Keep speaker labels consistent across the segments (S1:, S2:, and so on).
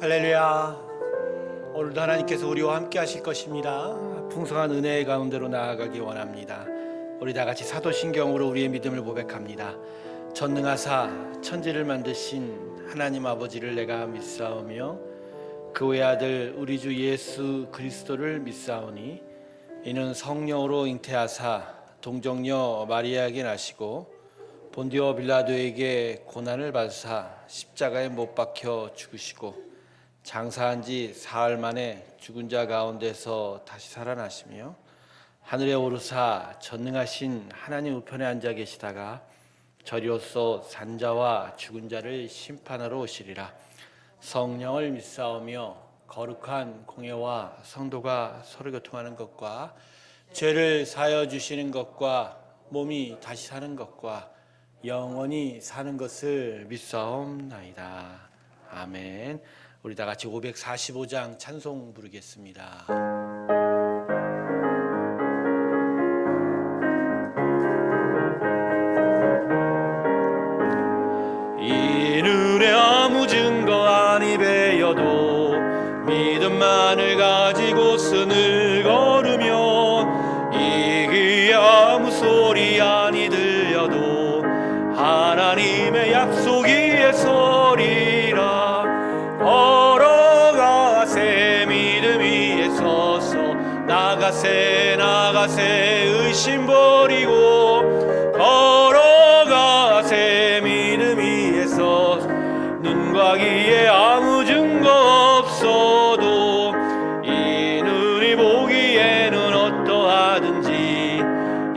S1: 할렐루야. 오늘도 하나님께서 우리와 함께 하실 것입니다. 풍성한 은혜의 가운데로 나아가기 원합니다. 우리 다 같이 사도신경으로 우리의 믿음을 고백합니다. 전능하사 천지를 만드신 하나님 아버지를 내가 믿사오며 그 외아들 우리 주 예수 그리스도를 믿사오니 이는 성령으로 잉태하사 동정녀 마리아에게 나시고 본디오 빌라도에게 고난을 받으사 십자가에 못 박혀 죽으시고 장사한 지 사흘 만에 죽은 자 가운데서 다시 살아나시며 하늘에 오르사 전능하신 하나님 우편에 앉아 계시다가 저리로서 산자와 죽은 자를 심판하러 오시리라. 성령을 믿사오며 거룩한 공예와 성도가 서로 교통하는 것과 죄를 사하여 주시는 것과 몸이 다시 사는 것과 영원히 사는 것을 믿사옵나이다. 아멘. 우리 다 같이 545장 찬송 부르겠습니다. 이 눈에 아무 증거 아니 배여도 믿음만을 가지고 선을 걸으며 이기에 아무 소리 아니 들려도 하나님의 약속 위에 서리라. 걸어가세 믿음 위에 서서 나가세 의심 버리고 걸어가세 믿음 위에 서서 눈과 귀에 아무 증거 없어도 이 눈이 보기에는 어떠하든지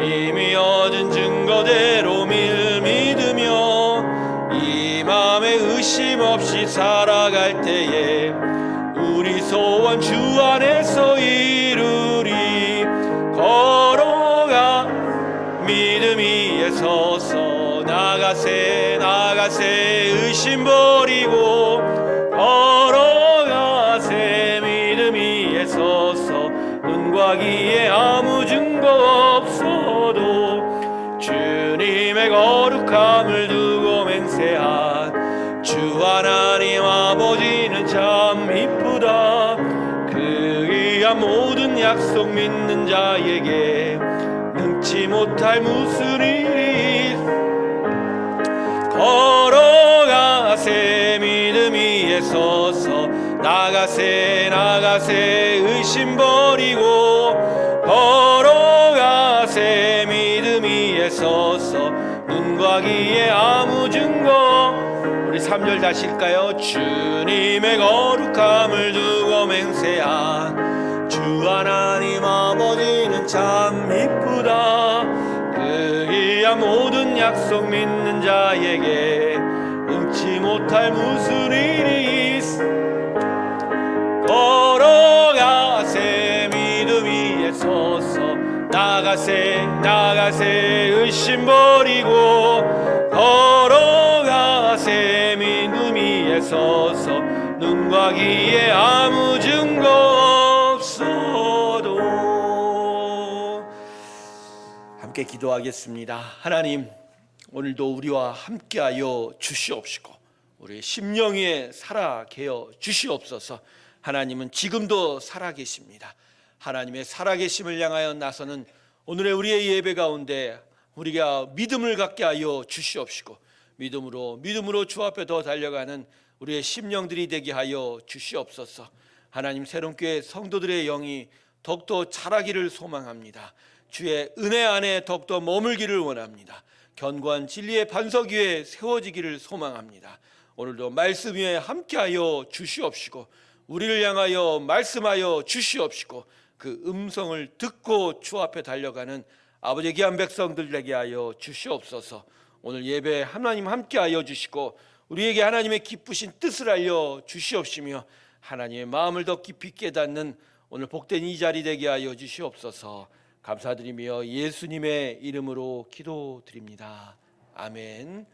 S1: 이미 얻은 증거대로 믿으며 이 맘에 의심 없이 살아갈 때에 우리 소원 주 안에서 이루리. 걸어가 믿음 위에 서서 나가세 의심 버리고 걸어가세 믿음 위에 서서 눈과 귀에 아무 증거 없어도 주님의 거룩함을 두고 맹세한 주 하나님 아버지는 참 이쁘다. 그 귀한 모든 약속 믿는 자에게 능치 못할 무슨 일이. 걸어가세 믿음 위에 서서 나가세 의심 버리고 걸어가세 믿음 위에 서서 눈과 귀에 아무 증거. 우리 3절 다시 읽을까요? 주님의 거룩함을 두고 맹세한 주 하나님 아버지는 참 이쁘다. 그 귀한 모든 약속 믿는 자에게 응치 못할 무슨 일이 있어. 걸어가세 믿음 위에 서서 나가세 의심 버리고 걸어가세 믿음 위에 서서 눈과 귀에 아무 증거 없어도. 함께 기도하겠습니다. 하나님, 오늘도 우리와 함께하여 주시옵시고 우리의 심령 위에 살아계어 주시옵소서. 하나님은 지금도 살아계십니다. 하나님의 살아계심을 향하여 나서는 오늘의 우리의 예배 가운데 우리가 믿음을 갖게 하여 주시옵시고 믿음으로 주 앞에 더 달려가는 우리의 심령들이 되게 하여 주시옵소서. 하나님, 새롬교회 성도들의 영이 더욱더 자라기를 소망합니다. 주의 은혜 안에 더욱더 머물기를 원합니다. 견고한 진리의 반석 위에 세워지기를 소망합니다. 오늘도 말씀 위에 함께하여 주시옵시고 우리를 향하여 말씀하여 주시옵시고 그 음성을 듣고 주 앞에 달려가는 아버지의 귀한 백성들 되게 하여 주시옵소서. 오늘 예배 하나님 함께하여 주시고 우리에게 하나님의 기쁘신 뜻을 알려 주시옵시며 하나님의 마음을 더 깊이 깨닫는 오늘 복된 이 자리 되게 하여 주시옵소서. 감사드리며 예수님의 이름으로 기도드립니다. 아멘.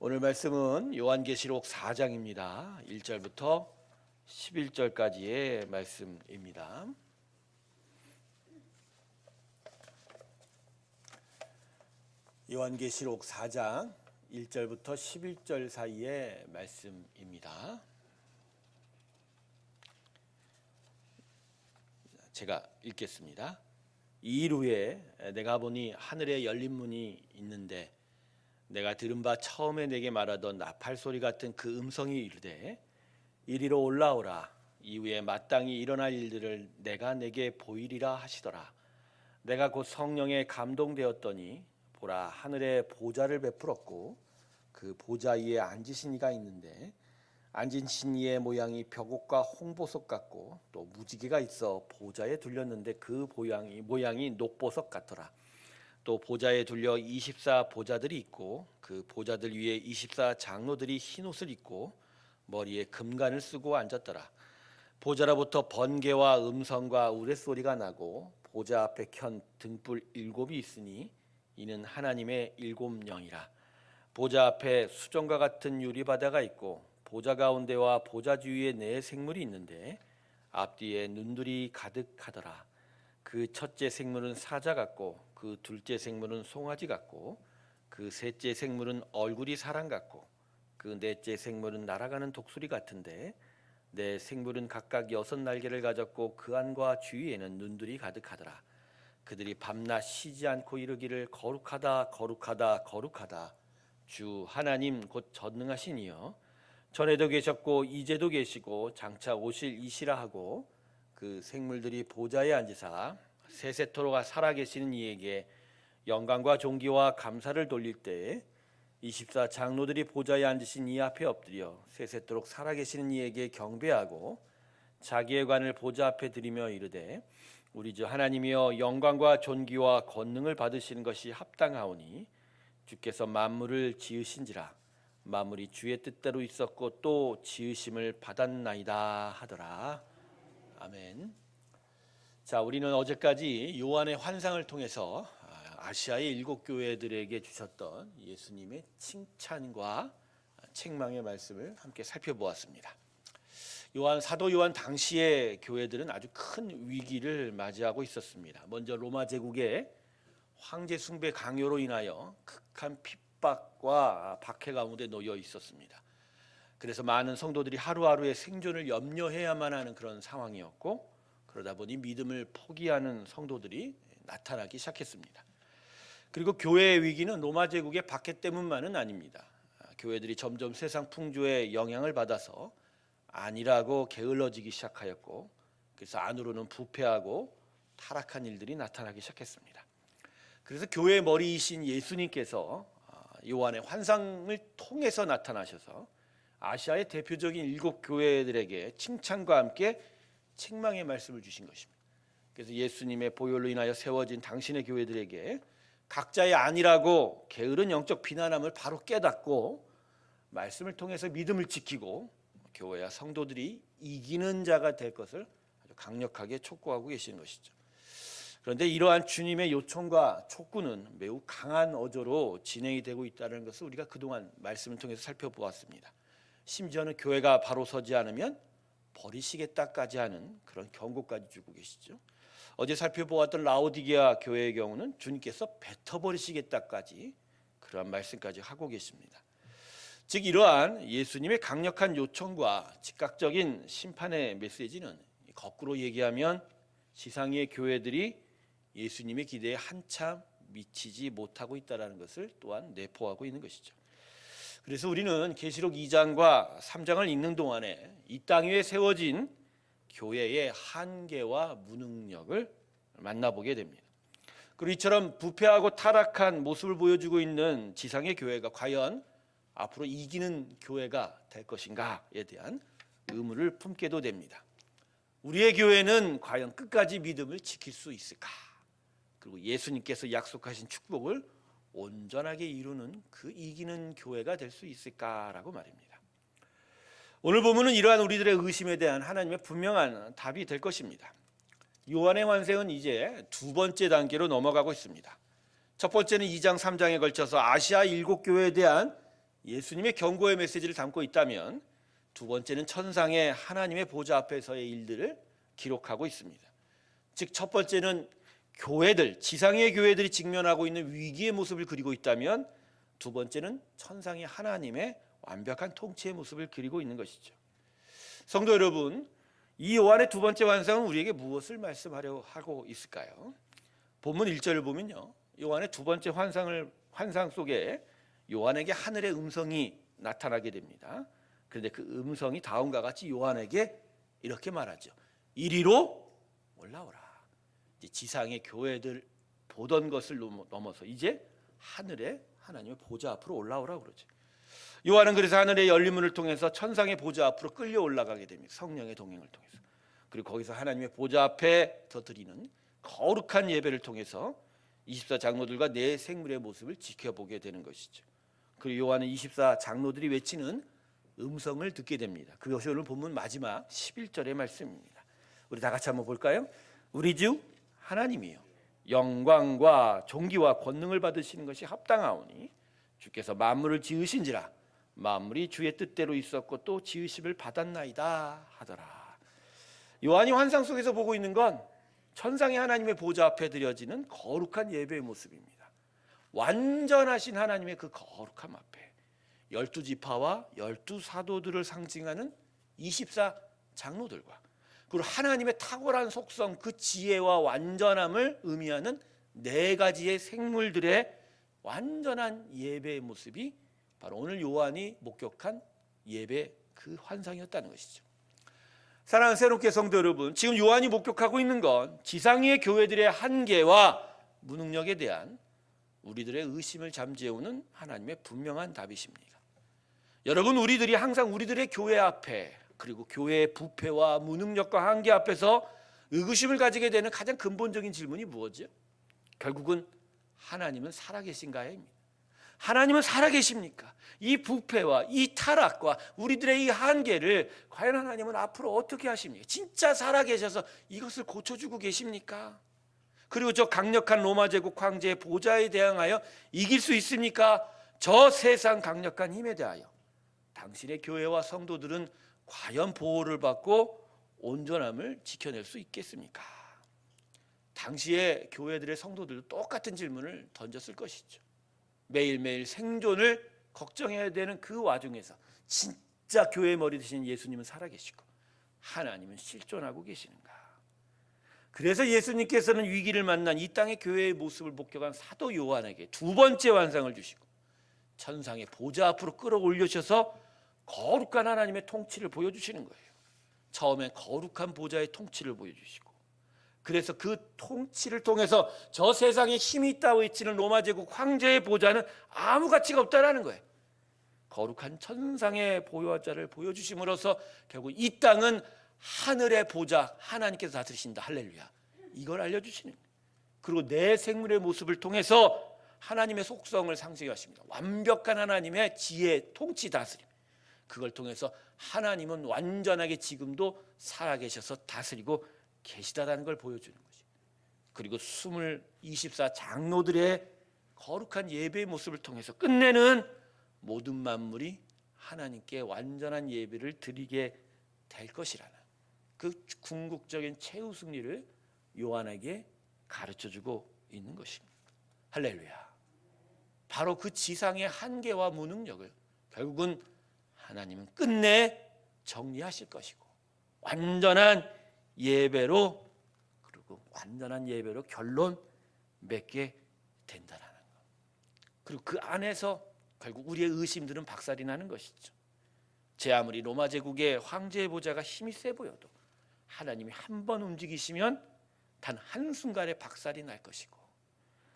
S1: 오늘 말씀은 요한계시록 4장입니다. 1절부터 11절까지의 말씀입니다. 요한계시록 4장 1절부터 11절 사이의 말씀입니다. 제가 읽겠습니다. 2일 후에 내가 보니 하늘에 열린 문이 있는데 내가 들은 바 처음에 내게 말하던 나팔 소리 같은 그 음성이 이르되 이리로 올라오라. 이후에 마땅히 일어날 일들을 내가 내게 보이리라 하시더라. 내가 곧 성령에 감동되었더니 보라, 하늘에 보좌를 베풀었고 그 보좌 위에 앉으신 이가 있는데 앉으신 이의 모양이 벽옥과 홍보석 같고 또 무지개가 있어 보좌에 둘렸는데 그 모양이 녹보석 같더라. 또 보좌에 둘려 24 보좌들이 있고 그 보좌들 위에 24 장로들이 흰 옷을 입고 머리에 금관을 쓰고 앉았더라. 보좌로부터 번개와 음성과 우레소리가 나고 보좌 앞에 켠 등불 7이 있으니 이는 하나님의 7영이라. 보좌 앞에 수정과 같은 유리바다가 있고 보좌 가운데와 보좌 주위에 네 생물이 있는데 앞뒤에 눈들이 가득하더라. 그 첫째 생물은 사자 같고 그 둘째 생물은 송아지 같고 그 셋째 생물은 얼굴이 사람 같고 그 넷째 생물은 날아가는 독수리 같은데 네 생물은 각각 6날개를 가졌고 그 안과 주위에는 눈들이 가득하더라. 그들이 밤낮 쉬지 않고 이르기를 거룩하다 거룩하다 거룩하다 주 하나님 곧 전능하신 이여 전에도 계셨고 이제도 계시고 장차 오실 이시라 하고 그 생물들이 보좌에 앉으사 세세토록 살아계시는 이에게 영광과 존귀와 감사를 돌릴 때에 24 장로들이 보좌에 앉으신 이 앞에 엎드려 세세토록 살아계시는 이에게 경배하고 자기의 관을 보좌 앞에 드리며 이르되 우리 주 하나님이여 영광과 존귀와 권능을 받으시는 것이 합당하오니 주께서 만물을 지으신지라 만물이 주의 뜻대로 있었고 또 지으심을 받았나이다 하더라. 아멘. 자, 우리는 어제까지 요한의 환상을 통해서 아시아의 7 교회들에게 주셨던 예수님의 칭찬과 책망의 말씀을 함께 살펴보았습니다. 사도 요한 당시의 교회들은 아주 큰 위기를 맞이하고 있었습니다. 먼저 로마 제국의 황제 숭배 강요로 인하여 극한 핍박과 박해 가운데 놓여 있었습니다. 그래서 많은 성도들이 하루하루의 생존을 염려해야만 하는 그런 상황이었고 그러다 보니 믿음을 포기하는 성도들이 나타나기 시작했습니다. 그리고 교회의 위기는 로마 제국의 박해 때문만은 아닙니다. 교회들이 점점 세상 풍조의 영향을 받아서 안일하고 게을러지기 시작하였고 그래서 안으로는 부패하고 타락한 일들이 나타나기 시작했습니다. 그래서 교회의 머리이신 예수님께서 요한의 환상을 통해서 나타나셔서 아시아의 대표적인 7 교회들에게 칭찬과 함께 책망의 말씀을 주신 것입니다. 그래서 예수님의 보혈로 인하여 세워진 당신의 교회들에게 각자의 안일하고 게으른 영적 비난함을 바로 깨닫고 말씀을 통해서 믿음을 지키고 교회와 성도들이 이기는 자가 될 것을 아주 강력하게 촉구하고 계시는 것이죠. 그런데 이러한 주님의 요청과 촉구는 매우 강한 어조로 진행이 되고 있다는 것을 우리가 그동안 말씀을 통해서 살펴보았습니다. 심지어는 교회가 바로 서지 않으면 버리시겠다까지 하는 그런 경고까지 주고 계시죠. 어제 살펴보았던 라오디게아 교회의 경우는 주님께서 뱉어버리시겠다까지 그러한 말씀까지 하고 계십니다. 즉 이러한 예수님의 강력한 요청과 즉각적인 심판의 메시지는 거꾸로 얘기하면 지상의 교회들이 예수님의 기대에 한참 미치지 못하고 있다는 것을 또한 내포하고 있는 것이죠. 그래서 우리는 계시록 2장과 3장을 읽는 동안에 이 땅 위에 세워진 교회의 한계와 무능력을 만나보게 됩니다. 그리고 이처럼 부패하고 타락한 모습을 보여주고 있는 지상의 교회가 과연 앞으로 이기는 교회가 될 것인가에 대한 의문을 품게도 됩니다. 우리의 교회는 과연 끝까지 믿음을 지킬 수 있을까? 그리고 예수님께서 약속하신 축복을 온전하게 이루는 그 이기는 교회가 될 수 있을까라고 말입니다. 오늘 본문은 이러한 우리들의 의심에 대한 하나님의 분명한 답이 될 것입니다. 요한의 환상은 이제 두 번째 단계로 넘어가고 있습니다. 첫 번째는 2장 3장에 걸쳐서 아시아 7 교회에 대한 예수님의 경고의 메시지를 담고 있다면 두 번째는 천상의 하나님의 보좌 앞에서의 일들을 기록하고 있습니다. 즉 첫 번째는 교회들, 지상의 교회들이 직면하고 있는 위기의 모습을 그리고 있다면 두 번째는 천상의 하나님의 완벽한 통치의 모습을 그리고 있는 것이죠. 성도 여러분, 이 요한의 두 번째 환상은 우리에게 무엇을 말씀하려 하고 있을까요? 본문 1절을 보면요, 요한의 두 번째 환상 속에 요한에게 하늘의 음성이 나타나게 됩니다. 그런데 그 음성이 다음과 같이 요한에게 이렇게 말하죠. 이리로 올라오라. 이제 지상의 교회들 보던 것을 넘어서 이제 하늘에 하나님의 보좌 앞으로 올라오라 그러죠. 요한은 그래서 하늘의 열린 문을 통해서 천상의 보좌 앞으로 끌려 올라가게 됩니다. 성령의 동행을 통해서. 그리고 거기서 하나님의 보좌 앞에 더 드리는 거룩한 예배를 통해서 24장로들과 네 생물의 모습을 지켜보게 되는 것이죠. 그리고 요한은 24장로들이 외치는 음성을 듣게 됩니다. 그것이 오늘 본문 마지막 11절의 말씀입니다. 우리 다 같이 한번 볼까요? 우리 주 하나님이여, 영광과 존귀와 권능을 받으시는 것이 합당하오니 주께서 만물을 지으신지라 만물이 주의 뜻대로 있었고 또 지으심을 받았나이다 하더라. 요한이 환상 속에서 보고 있는 건 천상의 하나님의 보좌 앞에 드려지는 거룩한 예배의 모습입니다. 완전하신 하나님의 그 거룩함 앞에 12지파와 12사도들을 상징하는 24장로들과 그리고 하나님의 탁월한 속성, 그 지혜와 완전함을 의미하는 네 가지의 생물들의 완전한 예배의 모습이 바로 오늘 요한이 목격한 예배 그 환상이었다는 것이죠. 사랑하는 새롭게 성도 여러분, 지금 요한이 목격하고 있는 건 지상의 교회들의 한계와 무능력에 대한 우리들의 의심을 잠재우는 하나님의 분명한 답이십니다. 여러분, 우리들이 항상 우리들의 교회 앞에 그리고 교회의 부패와 무능력과 한계 앞에서 의구심을 가지게 되는 가장 근본적인 질문이 무엇이죠? 결국은 하나님은 살아계신가요입니다. 하나님은 살아계십니까? 이 부패와 이 타락과 우리들의 이 한계를 과연 하나님은 앞으로 어떻게 하십니까? 진짜 살아계셔서 이것을 고쳐주고 계십니까? 그리고 저 강력한 로마 제국 황제의 보좌에 대항하여 이길 수 있습니까? 저 세상 강력한 힘에 대하여 당신의 교회와 성도들은 과연 보호를 받고 온전함을 지켜낼 수 있겠습니까? 당시의 교회들의 성도들도 똑같은 질문을 던졌을 것이죠. 매일매일 생존을 걱정해야 되는 그 와중에서 진짜 교회의 머리 되신 예수님은 살아계시고 하나님은 실존하고 계시는가? 그래서 예수님께서는 위기를 만난 이 땅의 교회의 모습을 목격한 사도 요한에게 두 번째 환상을 주시고 천상의 보좌 앞으로 끌어올려셔서 거룩한 하나님의 통치를 보여주시는 거예요. 처음에 거룩한 보좌의 통치를 보여주시고, 그래서 그 통치를 통해서 저 세상에 힘이 있다고 외치는 로마 제국 황제의 보좌는 아무 가치가 없다라는 거예요. 거룩한 천상의 보좌를 보여주심으로써 결국 이 땅은 하늘의 보좌, 하나님께서 다스리신다. 할렐루야. 이걸 알려주시는 거예요. 그리고 내 생물의 모습을 통해서 하나님의 속성을 상징하십니다. 완벽한 하나님의 지혜, 통치, 다스림. 그걸 통해서 하나님은 완전하게 지금도 살아계셔서 다스리고 계시다라는 걸 보여주는 거지. 그리고 24장로들의 거룩한 예배의 모습을 통해서 끝내는 모든 만물이 하나님께 완전한 예배를 드리게 될 것이라는 그 궁극적인 최후 승리를 요한에게 가르쳐주고 있는 것입니다. 할렐루야. 바로 그 지상의 한계와 무능력을 결국은 하나님은 끝내 정리하실 것이고 완전한 예배로, 그리고 완전한 예배로 결론 맺게 된다라는 것. 그리고 그 안에서 결국 우리의 의심들은 박살이 나는 것이죠. 제 아무리 로마 제국의 황제의 보좌가 힘이 세 보여도 하나님이 한 번 움직이시면 단 한순간에 박살이 날 것이고,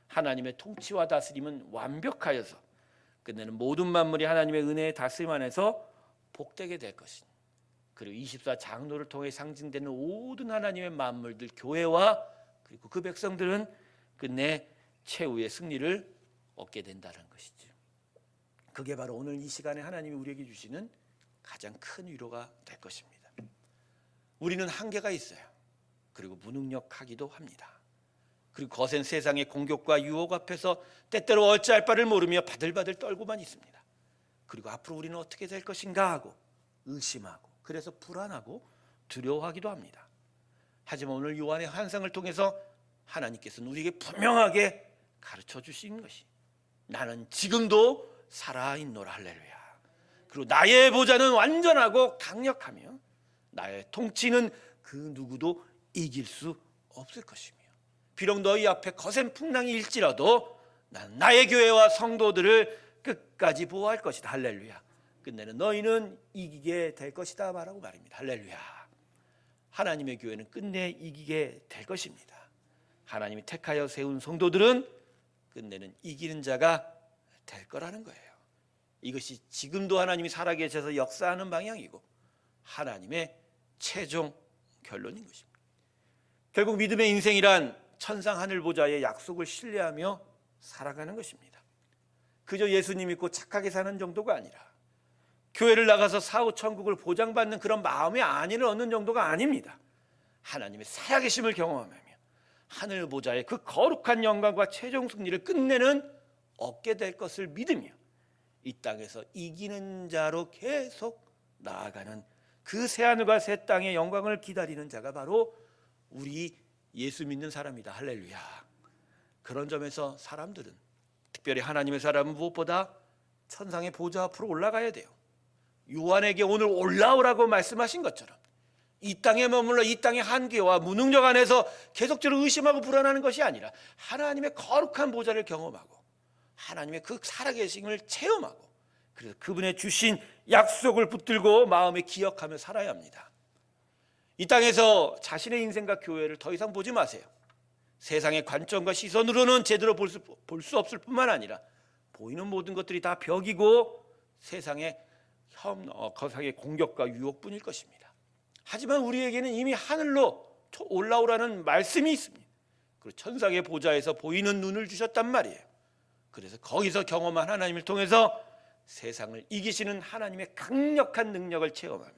S1: 하나님의 통치와 다스림은 완벽하여서 끝내는 모든 만물이 하나님의 은혜의 다스림 안에서 복되게 될 것이니, 그리고 24장로를 통해 상징되는 모든 하나님의 만물들, 교회와 그리고 그 백성들은 끝내 최후의 승리를 얻게 된다는 것이죠. 그게 바로 오늘 이 시간에 하나님이 우리에게 주시는 가장 큰 위로가 될 것입니다. 우리는 한계가 있어요. 그리고 무능력하기도 합니다. 그리고 거센 세상의 공격과 유혹 앞에서 때때로 어찌할 바를 모르며 바들바들 떨고만 있습니다. 그리고 앞으로 우리는 어떻게 될 것인가 하고 의심하고, 그래서 불안하고 두려워하기도 합니다. 하지만 오늘 요한의 환상을 통해서 하나님께서는 우리에게 분명하게 가르쳐 주신 것이, 나는 지금도 살아있노라. 할렐루야. 그리고 나의 보좌는 완전하고 강력하며 나의 통치는 그 누구도 이길 수 없을 것이며, 비록 너희 앞에 거센 풍랑이 일지라도 나는 나의 교회와 성도들을 끝까지 보호할 것이다. 할렐루야. 끝내는 너희는 이기게 될 것이다 말하고 말입니다. 할렐루야. 하나님의 교회는 끝내 이기게 될 것입니다. 하나님이 택하여 세운 성도들은 끝내는 이기는 자가 될 거라는 거예요. 이것이 지금도 하나님이 살아계셔서 역사하는 방향이고 하나님의 최종 결론인 것입니다. 결국 믿음의 인생이란 천상 하늘 보좌의 약속을 신뢰하며 살아가는 것입니다. 그저 예수님 믿고 착하게 사는 정도가 아니라 교회를 나가서 사후 천국을 보장받는 그런 마음의 안위를 얻는 정도가 아닙니다. 하나님의 살아계심을 경험하며 하늘 보좌의 그 거룩한 영광과 최종 승리를 끝내는 얻게 될 것을 믿으며 이 땅에서 이기는 자로 계속 나아가는 그 새하늘과 새 땅의 영광을 기다리는 자가 바로 우리 예수 믿는 사람이다. 할렐루야. 그런 점에서 사람들은, 특별히 하나님의 사람은 무엇보다 천상의 보좌 앞으로 올라가야 돼요. 요한에게 오늘 올라오라고 말씀하신 것처럼 이 땅에 머물러 이 땅의 한계와 무능력 안에서 계속적으로 의심하고 불안하는 것이 아니라 하나님의 거룩한 보좌를 경험하고 하나님의 그 살아계심을 체험하고 그래서 그분의 주신 약속을 붙들고 마음에 기억하며 살아야 합니다. 이 땅에서 자신의 인생과 교회를 더 이상 보지 마세요. 세상의 관점과 시선으로는 제대로 볼 수 없을 뿐만 아니라 보이는 모든 것들이 다 벽이고 세상의 거상의 공격과 유혹뿐일 것입니다. 하지만 우리에게는 이미 하늘로 올라오라는 말씀이 있습니다. 그리고 천상의 보좌에서 보이는 눈을 주셨단 말이에요. 그래서 거기서 경험한 하나님을 통해서 세상을 이기시는 하나님의 강력한 능력을 체험하며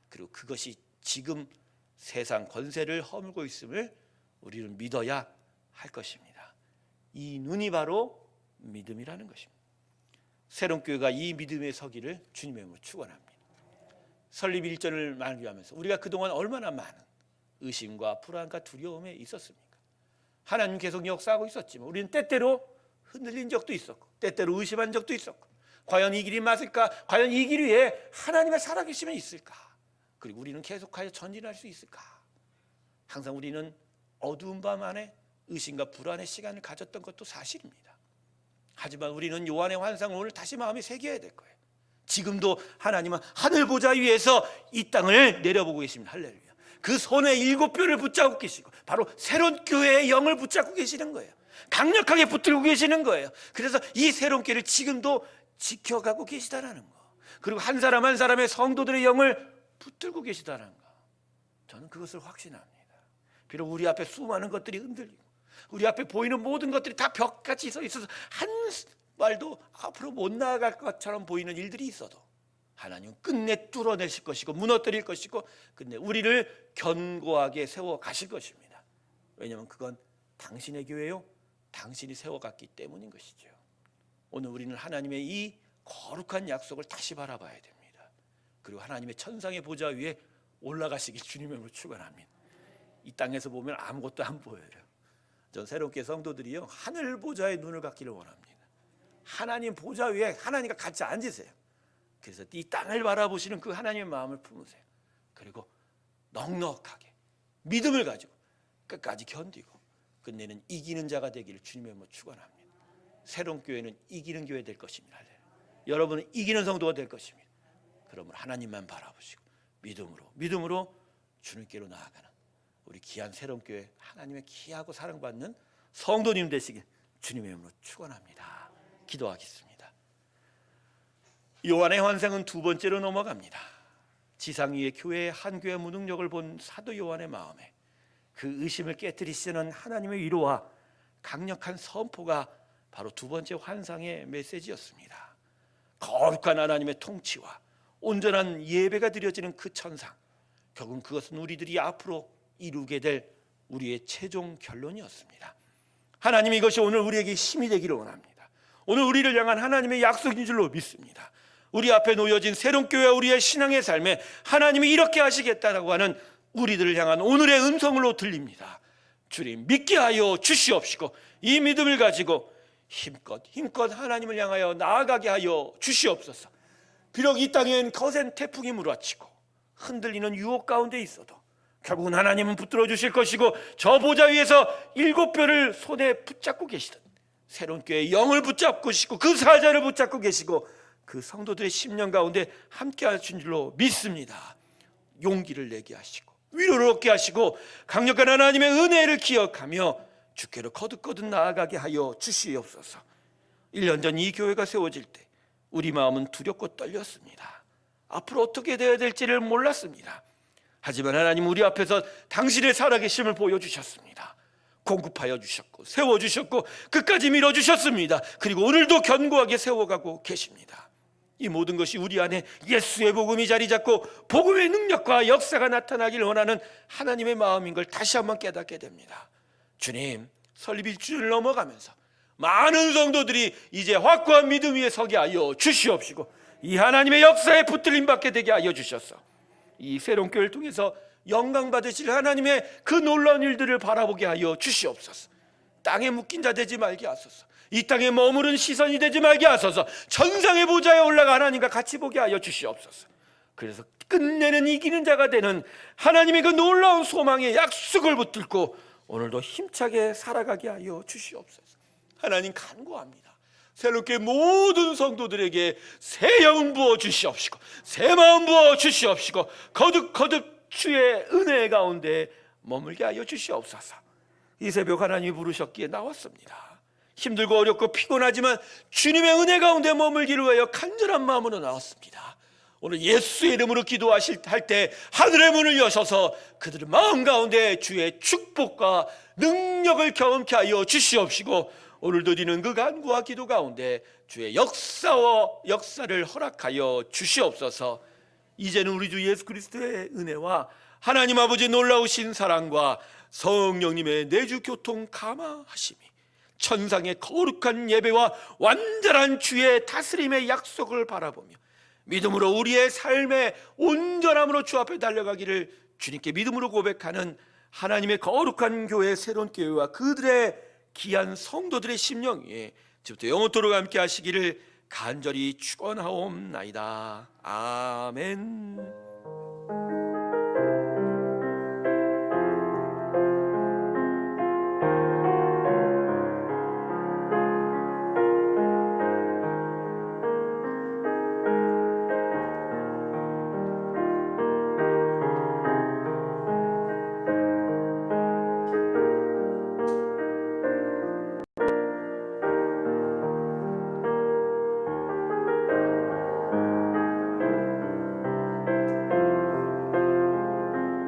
S1: 그리고 그것이 지금 세상 권세를 허물고 있음을 우리는 믿어야 할 것입니다. 이 눈이 바로 믿음이라는 것입니다. 새롬교회가 이 믿음의 서기를 주님의 이름으로 축원합니다. 설립 일전을 만기하면서 우리가 그동안 얼마나 많은 의심과 불안과 두려움에 있었습니까? 하나님 계속 역사하고 있었지만 우리는 때때로 흔들린 적도 있었고 때때로 의심한 적도 있었고 과연 이 길이 맞을까? 과연 이 길 위에 하나님의 살아계심이 있을까? 그리고 우리는 계속하여 전진할 수 있을까? 항상 우리는 어두운 밤 안에 의심과 불안의 시간을 가졌던 것도 사실입니다. 하지만 우리는 요한의 환상을 오늘 다시 마음에 새겨야 될 거예요. 지금도 하나님은 하늘 보좌 위에서 이 땅을 내려보고 계십니다. 할렐루야. 그 손에 7뼈를 붙잡고 계시고 바로 새로운 교회의 영을 붙잡고 계시는 거예요. 강력하게 붙들고 계시는 거예요. 그래서 이 새로운 교회를 지금도 지켜가고 계시다라는 거. 그리고 한 사람 한 사람의 성도들의 영을 붙들고 계시다는 거. 저는 그것을 확신합니다. 비록 우리 앞에 수많은 것들이 흔들리고 우리 앞에 보이는 모든 것들이 다 벽같이 서 있어서 한 말도 앞으로 못 나아갈 것처럼 보이는 일들이 있어도 하나님은 끝내 뚫어내실 것이고 무너뜨릴 것이고 끝내 우리를 견고하게 세워 가실 것입니다. 왜냐하면 그건 당신의 교회요 당신이 세워갔기 때문인 것이죠. 오늘 우리는 하나님의 이 거룩한 약속을 다시 바라봐야 됩니다. 그리고 하나님의 천상의 보좌 위에 올라가시길 주님의 이름으로 축원합니다. 이 땅에서 보면 아무것도 안 보여요. 전 새롭게 성도들이요 하늘 보좌에 눈을 갖기를 원합니다. 하나님 보좌 위에 하나님과 같이 앉으세요. 그래서 이 땅을 바라보시는 그 하나님의 마음을 품으세요. 그리고 넉넉하게 믿음을 가지고 끝까지 견디고 끝내는 이기는 자가 되기를 주님의 이름으로 축원합니다. 새로운 교회는 이기는 교회 될 것입니다. 여러분은 이기는 성도가 될 것입니다. 그러므로 하나님만 바라보시고 믿음으로 주님께로 나아가는 우리 귀한 새로운 교회 하나님의 귀하고 사랑받는 성도님 되시길 주님의 이름으로 축원합니다. 기도하겠습니다. 요한의 환상은 두 번째로 넘어갑니다. 지상 위의 교회의 한 교회 무능력을 본 사도 요한의 마음에 그 의심을 깨뜨리시는 하나님의 위로와 강력한 선포가 바로 두 번째 환상의 메시지였습니다. 거룩한 하나님의 통치와 온전한 예배가 드려지는 그 천상, 결국은 그것은 우리들이 앞으로 이루게 될 우리의 최종 결론이었습니다. 하나님이 이것이 오늘 우리에게 힘이 되기를 원합니다. 오늘 우리를 향한 하나님의 약속인 줄로 믿습니다. 우리 앞에 놓여진 새로운 교회와 우리의 신앙의 삶에 하나님이 이렇게 하시겠다라고 하는 우리들을 향한 오늘의 음성으로 들립니다. 주님 믿게 하여 주시옵시고 이 믿음을 가지고 힘껏 하나님을 향하여 나아가게 하여 주시옵소서. 비록 이 땅엔 거센 태풍이 몰아치고 흔들리는 유혹 가운데 있어도 결국은 하나님은 붙들어 주실 것이고, 저 보좌 위에서 7뼈를 손에 붙잡고 계시던 새로운 교회의 영을 붙잡고 계시고, 그 사자를 붙잡고 계시고, 그 성도들의 심령 가운데 함께 하신 줄로 믿습니다. 용기를 내게 하시고 위로를 얻게 하시고 강력한 하나님의 은혜를 기억하며 주께로 거듭거듭 나아가게 하여 주시옵소서. 1년 전 이 교회가 세워질 때 우리 마음은 두렵고 떨렸습니다. 앞으로 어떻게 되어야 될지를 몰랐습니다. 하지만 하나님, 우리 앞에서 당신의 살아계심을 보여주셨습니다. 공급하여 주셨고 세워주셨고 끝까지 밀어주셨습니다. 그리고 오늘도 견고하게 세워가고 계십니다. 이 모든 것이 우리 안에 예수의 복음이 자리 잡고 복음의 능력과 역사가 나타나길 원하는 하나님의 마음인 걸 다시 한번 깨닫게 됩니다. 주님, 설립 1주년을 넘어가면서 많은 성도들이 이제 확고한 믿음 위에 서게 하여 주시옵시고, 이 하나님의 역사에 붙들림 받게 되게 하여 주셔서 이 새로운 교회를 통해서 영광 받으실 하나님의 그 놀라운 일들을 바라보게 하여 주시옵소서. 땅에 묶인 자 되지 말게 하소서. 이 땅에 머무른 시선이 되지 말게 하소서. 천상의 보좌에 올라가 하나님과 같이 보게 하여 주시옵소서. 그래서 끝내는 이기는 자가 되는 하나님의 그 놀라운 소망의 약속을 붙들고 오늘도 힘차게 살아가게 하여 주시옵소서. 하나님, 간구합니다. 새롭게 모든 성도들에게 새 영혼 부어 주시옵시고 새 마음 부어 주시옵시고 거듭 주의 은혜 가운데 머물게 하여 주시옵소서. 이 새벽 하나님이 부르셨기에 나왔습니다. 힘들고 어렵고 피곤하지만 주님의 은혜 가운데 머물기를 위하여 간절한 마음으로 나왔습니다. 오늘 예수의 이름으로 기도하실 때 하늘의 문을 여셔서 그들의 마음 가운데 주의 축복과 능력을 경험케 하여 주시옵시고, 오늘도 드리는 그 간구와 기도 가운데 주의 역사를 허락하여 주시옵소서. 이제는 우리 주 예수 그리스도의 은혜와 하나님 아버지 놀라우신 사랑과 성령님의 내주 교통 감화하심이, 천상의 거룩한 예배와 완전한 주의 다스림의 약속을 바라보며 믿음으로 우리의 삶의 온전함으로 주 앞에 달려가기를 주님께 믿음으로 고백하는 하나님의 거룩한 교회, 새로운 교회와 그들의 귀한 성도들의 심령 위에 지금부터 영원토록 함께 하시기를 간절히 축원하옵나이다. 아멘.